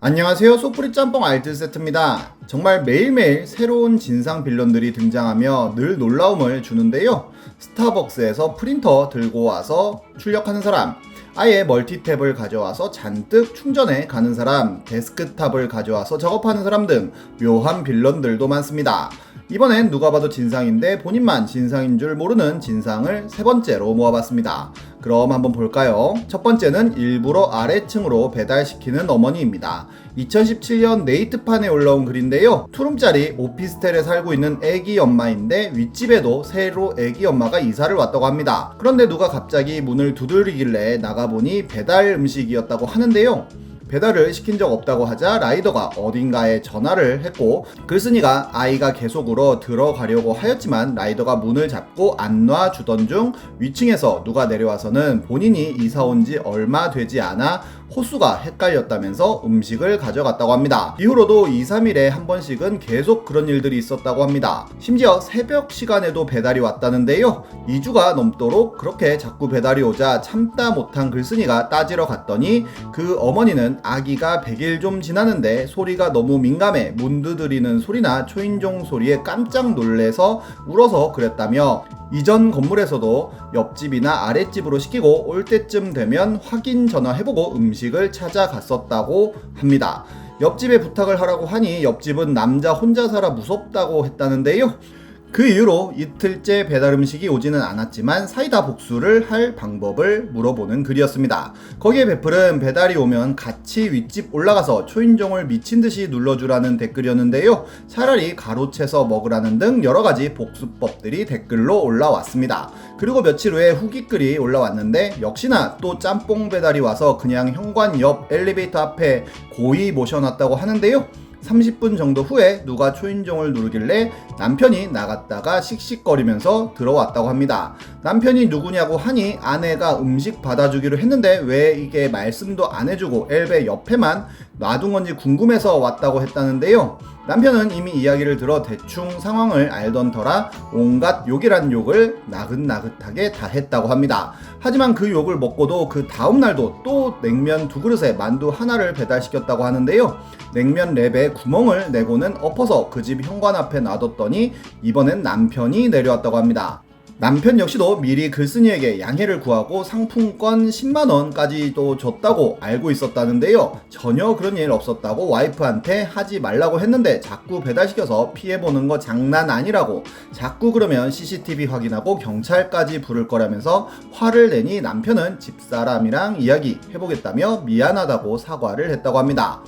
안녕하세요, 소프리 짬뽕 알뜰 세트입니다. 정말 매일매일 새로운 진상 빌런들이 등장하며 늘 놀라움을 주는데요. 스타벅스에서 프린터 들고 와서 출력하는 사람, 아예 멀티탭을 가져와서 잔뜩 충전해 가는 사람, 데스크탑을 가져와서 작업하는 사람 등 묘한 빌런들도 많습니다. 이번엔 누가 봐도 진상인데 본인만 진상인 줄 모르는 진상을 세 번째로 모아봤습니다. 그럼 한번 볼까요? 첫 번째는 일부러 아래층으로 배달시키는 어머니입니다. 2017년 네이트판에 올라온 글인데요. 투룸짜리 오피스텔에 살고 있는 애기 엄마인데 윗집에도 새로 애기 엄마가 이사를 왔다고 합니다. 그런데 누가 갑자기 문을 두드리길래 나가보니 배달 음식이었다고 하는데요. 배달을 시킨 적 없다고 하자 라이더가 어딘가에 전화를 했고, 글쓴이가 아이가 계속 울어 들어가려고 하였지만 라이더가 문을 잡고 안 놔주던 중 위층에서 누가 내려와서는 본인이 이사 온 지 얼마 되지 않아 호수가 헷갈렸다면서 음식을 가져갔다고 합니다. 이후로도 2, 3일에 한 번씩은 계속 그런 일들이 있었다고 합니다. 심지어 새벽 시간에도 배달이 왔다는데요. 2주가 넘도록 그렇게 자꾸 배달이 오자 참다 못한 글쓴이가 따지러 갔더니 그 어머니는 아기가 100일 좀 지나는데 소리가 너무 민감해 문 두드리는 소리나 초인종 소리에 깜짝 놀래서 울어서 그랬다며, 이전 건물에서도 옆집이나 아랫집으로 시키고 올 때쯤 되면 확인 전화해보고 음식을 찾아갔었다고 합니다. 옆집에 부탁을 하라고 하니 옆집은 남자 혼자 살아 무섭다고 했다는데요. 그 이후로 이틀째 배달 음식이 오지는 않았지만 사이다 복수를 할 방법을 물어보는 글이었습니다. 거기에 베풀은 배달이 오면 같이 윗집 올라가서 초인종을 미친듯이 눌러주라는 댓글이었는데요. 차라리 가로채서 먹으라는 등 여러가지 복수법들이 댓글로 올라왔습니다. 그리고 며칠 후에 후기 글이 올라왔는데 역시나 또 짬뽕 배달이 와서 그냥 현관 옆 엘리베이터 앞에 고이 모셔놨다고 하는데요. 30분 정도 후에 누가 초인종을 누르길래 남편이 나갔다가 씩씩거리면서 들어왔다고 합니다. 남편이 누구냐고 하니 아내가 음식 받아주기로 했는데 왜 이게 말씀도 안 해주고 엘베 옆에만 놔둔 건지 궁금해서 왔다고 했다는데요. 남편은 이미 이야기를 들어 대충 상황을 알던 터라 온갖 욕이란 욕을 나긋나긋하게 다 했다고 합니다. 하지만 그 욕을 먹고도 그 다음날도 또 냉면 2그릇에 만두 하나를 배달시켰다고 하는데요. 냉면 랩에 구멍을 내고는 엎어서 그 집 현관 앞에 놔뒀더니 이번엔 남편이 내려왔다고 합니다. 남편 역시도 미리 글쓴이에게 양해를 구하고 상품권 10만원까지도 줬다고 알고 있었다는데요. 전혀 그런 일 없었다고 와이프한테 하지 말라고 했는데 자꾸 배달시켜서 피해보는 거 장난 아니라고, 자꾸 그러면 CCTV 확인하고 경찰까지 부를 거라면서 화를 내니 남편은 집사람이랑 이야기해보겠다며 미안하다고 사과를 했다고 합니다.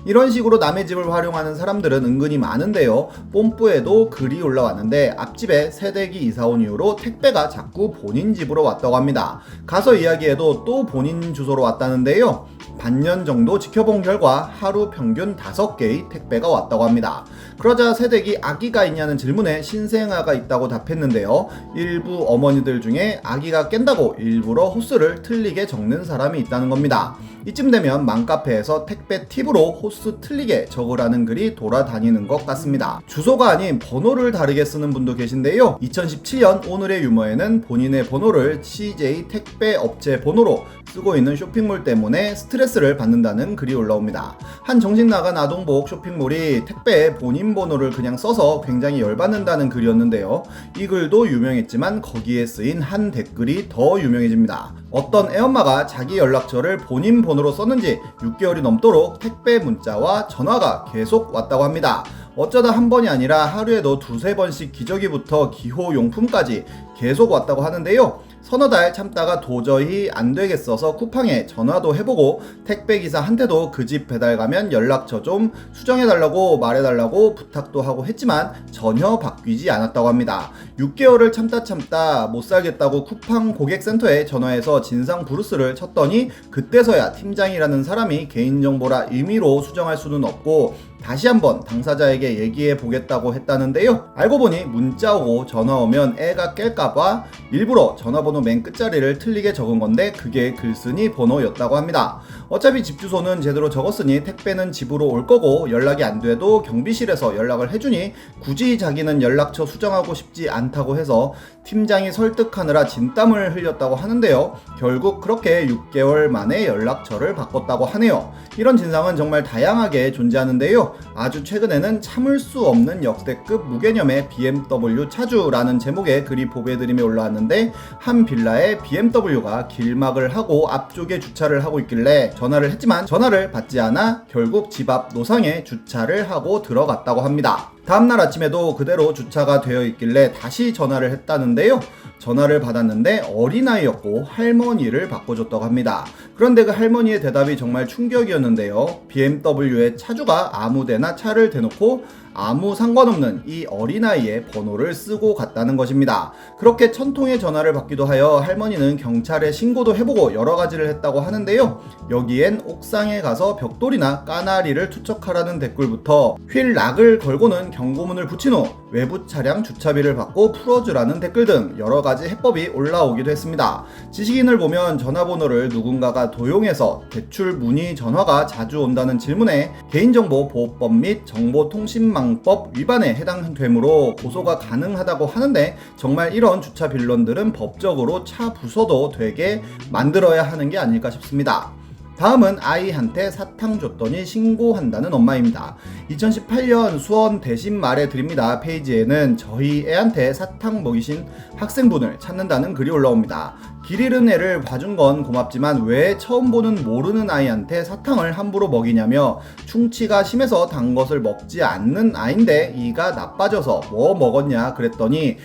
이런 식으로 남의 집을 활용하는 사람들은 은근히 많은데요. 뽐뿌에도 글이 올라왔는데 앞집에 새댁이 이사온 이후로 택배가 자꾸 본인 집으로 왔다고 합니다. 가서 이야기해도 또 본인 주소로 왔다는데요. 반년 정도 지켜본 결과 하루 평균 5개의 택배가 왔다고 합니다. 그러자 새댁이 아기가 있냐는 질문에 신생아가 있다고 답했는데요. 일부 어머니들 중에 아기가 깬다고 일부러 호수를 틀리게 적는 사람이 있다는 겁니다. 이쯤 되면 맘카페에서 택배 팁으로 호수 틀리게 적으라는 글이 돌아다니는 것 같습니다. 주소가 아닌 번호를 다르게 쓰는 분도 계신데요. 2017년 오늘의 유머에는 본인의 번호를 CJ 택배 업체 번호로 쓰고 있는 쇼핑몰 때문에 스트레스를 받는다는 글이 올라옵니다. 한 정신 나간 아동복 쇼핑몰이 택배에 본인 번호를 그냥 써서 굉장히 열받는다는 글이었는데요. 이 글도 유명했지만 거기에 쓰인 한 댓글이 더 유명해집니다. 어떤 애엄마가 자기 연락처를 본인 번호로 썼는지 6개월이 넘도록 택배 문자와 전화가 계속 왔다고 합니다. 어쩌다 한 번이 아니라 하루에도 2-3번씩 기저귀부터 기호용품까지 계속 왔다고 하는데요. 서너 달 참다가 도저히 안 되겠어서 쿠팡에 전화도 해보고 택배기사한테도 그 집 배달 가면 연락처 좀 수정해달라고 말해달라고 부탁도 하고 했지만 전혀 바뀌지 않았다고 합니다. 6개월을 참다 못 살겠다고 쿠팡 고객센터에 전화해서 진상 브루스를 쳤더니 그때서야 팀장이라는 사람이 개인정보라 임의로 수정할 수는 없고 다시 한번 당사자에게 얘기해 보겠다고 했다는데요. 알고 보니 문자 오고 전화 오면 애가 깰까봐 일부러 전화번호 맨 끝자리를 틀리게 적은 건데 그게 글쓴이 번호였다고 합니다. 어차피 집 주소는 제대로 적었으니 택배는 집으로 올 거고 연락이 안 돼도 경비실에서 연락을 해주니 굳이 자기는 연락처 수정하고 싶지 않다고 해서 팀장이 설득하느라 진땀을 흘렸다고 하는데요. 결국 그렇게 6개월 만에 연락처를 바꿨다고 하네요. 이런 진상은 정말 다양하게 존재하는데요. 아주 최근에는 참을 수 없는 역대급 무개념의 BMW 차주라는 제목의 글이 보배드림에 올라왔는데 한 빌라에 BMW가 길막을 하고 앞쪽에 주차를 하고 있길래 전화를 했지만 전화를 받지 않아 결국 집 앞 노상에 주차를 하고 들어갔다고 합니다. 다음날 아침에도 그대로 주차가 되어 있길래 다시 전화를 했다는데요. 전화를 받았는데 어린아이였고 할머니를 바꿔줬다고 합니다. 그런데 그 할머니의 대답이 정말 충격이었는데요. BMW의 차주가 아무데나 차를 대놓고 아무 상관없는 이 어린아이의 번호를 쓰고 갔다는 것입니다. 그렇게 천통의 전화를 받기도 하여 할머니는 경찰에 신고도 해보고 여러 가지를 했다고 하는데요. 여기엔 옥상에 가서 벽돌이나 까나리를 투척하라는 댓글부터 휠 락을 걸고는 경고문을 붙인 후 외부 차량 주차비를 받고 풀어주라는 댓글 등 여러 가지 해법이 올라오기도 했습니다. 지식인을 보면 전화번호를 누군가가 도용해서 대출 문의 전화가 자주 온다는 질문에 개인정보보호법 및 정보통신망법 위반에 해당되므로 고소가 가능하다고 하는데 정말 이런 주차 빌런들은 법적으로 차 부서도 되게 만들어야 하는 게 아닐까 싶습니다. 다음은 아이한테 사탕 줬더니 신고한다는 엄마입니다. 2018년 수원 대신 말해드립니다 페이지에는 저희 애한테 사탕 먹이신 학생분을 찾는다는 글이 올라옵니다. 길 잃은 애를 봐준 건 고맙지만 왜 처음 보는 모르는 아이한테 사탕을 함부로 먹이냐며 충치가 심해서 단 것을 먹지 않는 아인데 이가 나빠져서 뭐 먹었냐 그랬더니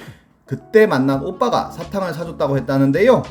그때 만난 오빠가 사탕을 사줬다고 했다는데요.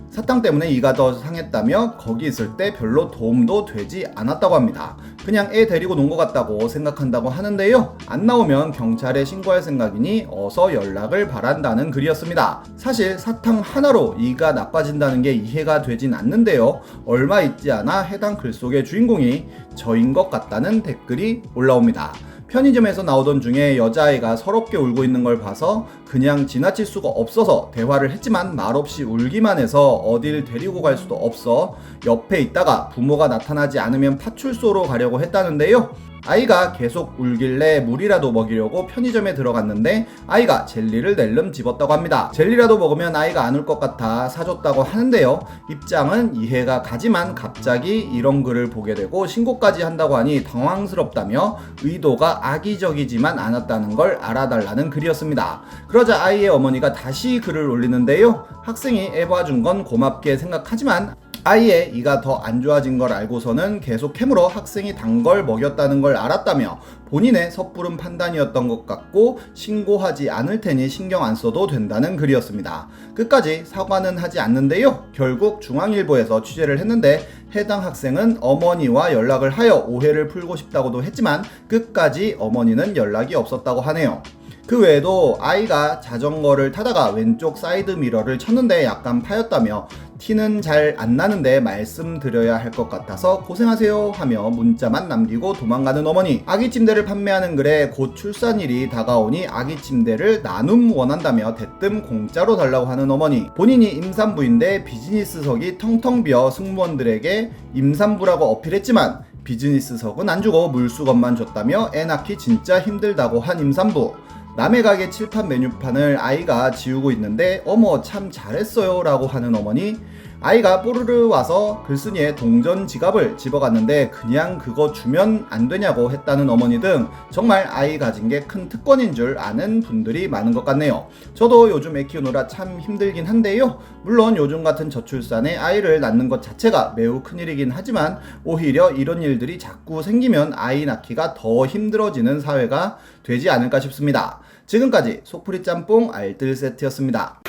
사탕 때문에 이가 더 상했다며 거기 있을 때 별로 도움도 되지 않았다고 합니다. 그냥 애 데리고 논 것 같다고 생각한다고 하는데요. 안 나오면 경찰에 신고할 생각이니 어서 연락을 바란다는 글이었습니다. 사실 사탕 하나로 이가 나빠진다는 게 이해가 되진 않는데요. 얼마 있지 않아 해당 글 속의 주인공이 저인 것 같다는 댓글이 올라옵니다. 편의점에서 나오던 중에 여자아이가 서럽게 울고 있는 걸 봐서 그냥 지나칠 수가 없어서 대화를 했지만 말없이 울기만 해서 어딜 데리고 갈 수도 없어 옆에 있다가 부모가 나타나지 않으면 파출소로 가려고 했다는데요. 아이가 계속 울길래 물이라도 먹이려고 편의점에 들어갔는데 아이가 젤리를 낼름 집었다고 합니다. 젤리라도 먹으면 아이가 안 울 것 같아 사줬다고 하는데요. 입장은 이해가 가지만 갑자기 이런 글을 보게 되고 신고까지 한다고 하니 당황스럽다며 의도가 악의적이지만 않았다는 걸 알아달라는 글이었습니다. 그러자 아이의 어머니가 다시 글을 올리는데요. 학생이 애 봐준 건 고맙게 생각하지만 아이의 이가 더 안 좋아진 걸 알고서는 계속 캐물어 학생이 단 걸 먹였다는 걸 알았다며 본인의 섣부른 판단이었던 것 같고 신고하지 않을 테니 신경 안 써도 된다는 글이었습니다. 끝까지 사과는 하지 않는데요. 결국 중앙일보에서 취재를 했는데 해당 학생은 어머니와 연락을 하여 오해를 풀고 싶다고도 했지만 끝까지 어머니는 연락이 없었다고 하네요. 그 외에도 아이가 자전거를 타다가 왼쪽 사이드 미러를 쳤는데 약간 파였다며 티는 잘 안 나는데 말씀드려야 할 것 같아서 고생하세요 하며 문자만 남기고 도망가는 어머니. 아기 침대를 판매하는 글에 곧 출산일이 다가오니 아기 침대를 나눔 원한다며 대뜸 공짜로 달라고 하는 어머니. 본인이 임산부인데 비즈니스석이 텅텅 비어 승무원들에게 임산부라고 어필했지만 비즈니스석은 안 주고 물수건만 줬다며 애 낳기 진짜 힘들다고 한 임산부. 남의 가게 칠판 메뉴판을 아이가 지우고 있는데 어머 참 잘했어요 라고 하는 어머니. 아이가 뽀르르 와서 글쓴이의 동전 지갑을 집어갔는데 그냥 그거 주면 안 되냐고 했다는 어머니 등 정말 아이 가진 게 큰 특권인 줄 아는 분들이 많은 것 같네요. 저도 요즘 애 키우느라 참 힘들긴 한데요. 물론 요즘 같은 저출산에 아이를 낳는 것 자체가 매우 큰일이긴 하지만 오히려 이런 일들이 자꾸 생기면 아이 낳기가 더 힘들어지는 사회가 되지 않을까 싶습니다. 지금까지 속풀이 짬뽕 알뜰 세트였습니다.